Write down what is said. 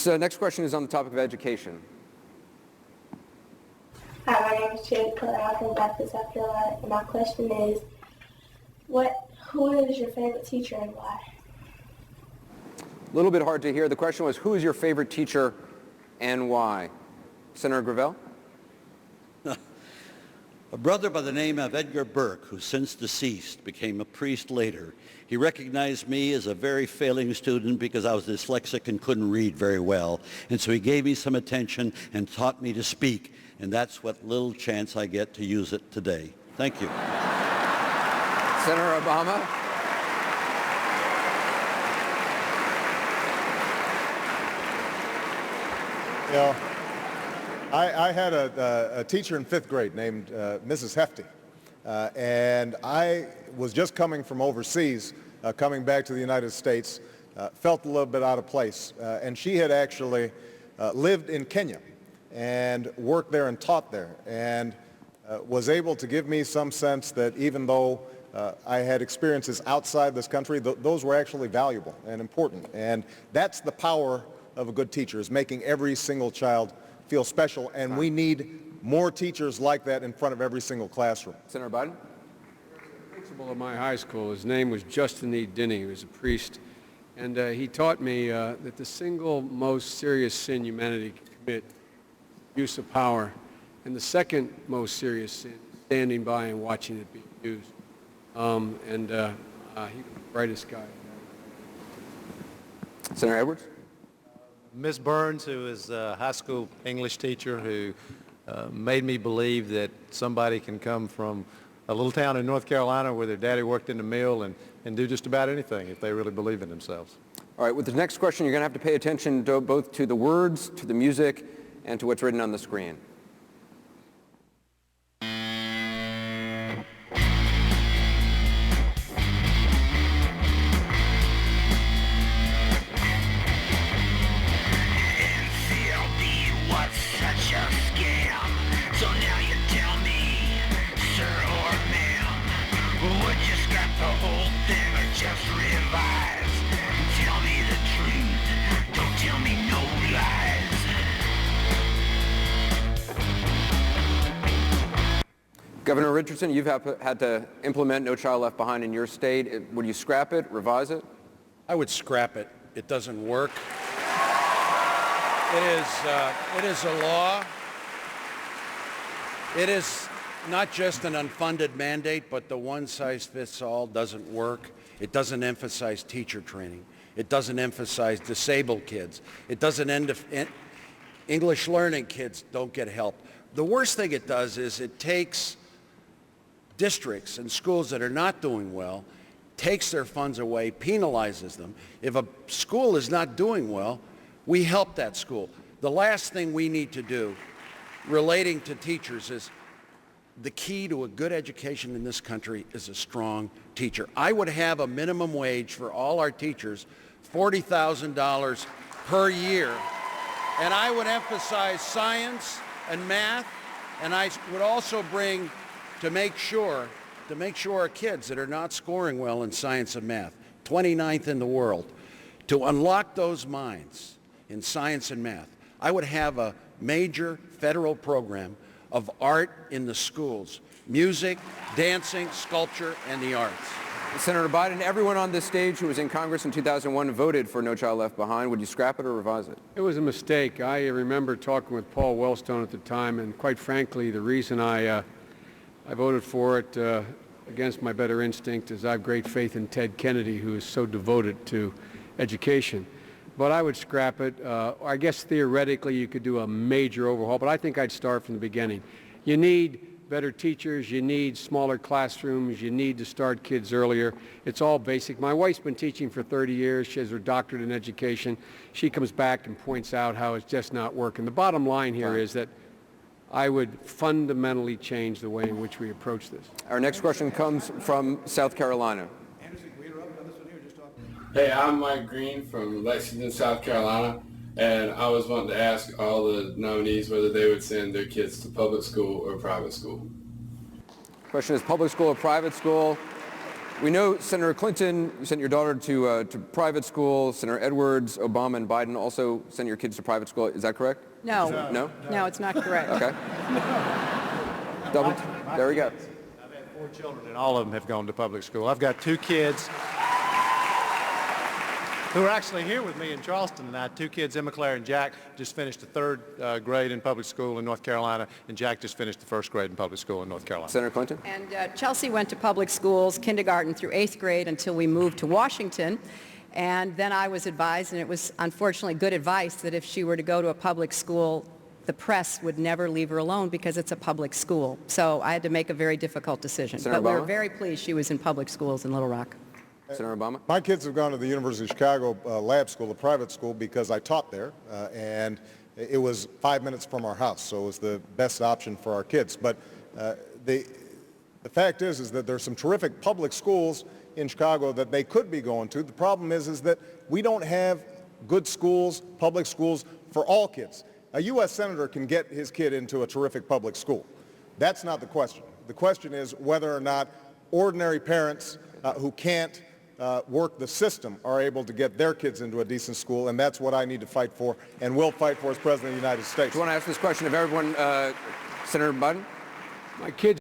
This next question is on the topic of education. Hi, my name is Cherry Claire. I'm from Baptist, South Carolina. And my question is, who is your favorite teacher and why? A little bit hard to hear. The question was, who is your favorite teacher and why? Senator Gravel? A brother by the name of Edgar Burke, who since deceased became a priest later, he recognized me as a very failing student because I was dyslexic and couldn't read very well. And so he gave me some attention and taught me to speak. And that's what little chance I get to use it today. Thank you. Senator Obama? You know, I had a teacher in 5th grade named Mrs. Hefty, and I was just coming from overseas, coming back to the United States, felt a little bit out of place, and she had actually lived in Kenya and worked there and taught there, and was able to give me some sense that even though I had experiences outside this country, those were actually valuable and important, and that's the power of a good teacher, is making every single child feel special, and we need more teachers like that in front of every single classroom. Senator Biden? The principal of my high school, his name was Justin E. Dinney. He was a priest, and he taught me that the single most serious sin humanity can commit, use of power, and the second most serious sin, standing by and watching it be used. He was the brightest guy. Senator Edwards? Ms. Burns, who is a high school English teacher who made me believe that somebody can come from a little town in North Carolina where their daddy worked in the mill and do just about anything if they really believe in themselves. All right, with the next question, you're going to have to pay attention to both to the words, to the music, and to what's written on the screen. Governor Richardson, you've had to implement No Child Left Behind in your state. Would you scrap it, revise it? I would scrap it. It doesn't work. It is a law. It is not just an unfunded mandate, but the one-size-fits-all doesn't work. It doesn't emphasize teacher training. It doesn't emphasize disabled kids. It doesn't English learning kids don't get help. The worst thing it does is it takes districts and schools that are not doing well, takes their funds away, penalizes them. If a school is not doing well, we help that school. The last thing we need to do relating to teachers is the key to a good education in this country is a strong teacher. I would have a minimum wage for all our teachers, $40,000 per year, and I would emphasize science and math, and I would also bring to make sure our kids that are not scoring well in science and math, 29th in the world, to unlock those minds in science and math. I would have a major federal program of art in the schools, music, dancing, sculpture, and the arts. Senator Biden, everyone on this stage who was in Congress in 2001 voted for No Child Left Behind. Would you scrap it or revise it? It was a mistake. I remember talking with Paul Wellstone at the time, and quite frankly, the reason I voted for it against my better instinct is I have great faith in Ted Kennedy, who is so devoted to education. But I would scrap it. I guess theoretically you could do a major overhaul, but I think I'd start from the beginning. You need better teachers, you need smaller classrooms, you need to start kids earlier. It's all basic. My wife's been teaching for 30 years. She has her doctorate in education. She comes back and points out how it's just not working. The bottom line here is that I would fundamentally change the way in which we approach this. Our next question comes from South Carolina. Hey, I'm Mike Green from Lexington, South Carolina, and I was wanting to ask all the nominees whether they would send their kids to public school or private school. Question is public school or private school? We know Senator Clinton sent your daughter to private school. Senator Edwards, Obama, and Biden also sent your kids to private school. Is that correct? No. No? No, it's not correct. Okay. Double. There we go. I've had 4 children, and all of them have gone to public school. I've got 2 kids who are actually here with me in Charleston tonight. 2 kids, Emma Claire and Jack, just finished the 3rd grade in public school in North Carolina, and Jack just finished the 1st grade in public school in North Carolina. Senator Clinton? And Chelsea went to public schools, kindergarten through 8th grade, until we moved to Washington. And then I was advised, and it was unfortunately good advice, that if she were to go to a public school, the press would never leave her alone because it's a public school. So I had to make a very difficult decision. Senator But we were Obama? very pleased she was in public schools in Little Rock. Senator Obama? My kids have gone to the University of Chicago lab school, a private school, because I taught there, and it was 5 minutes from our house, so it was the best option for our kids. But the fact is that there's some terrific public schools in Chicago that they could be going to. The problem is that we don't have good schools, public schools for all kids. A U.S. Senator can get his kid into a terrific public school. That's not the question. The question is whether or not ordinary parents who can't work the system are able to get their kids into a decent school, and that's what I need to fight for and will fight for as President of the United States. Do you want to ask this question of everyone? Senator Biden? My kids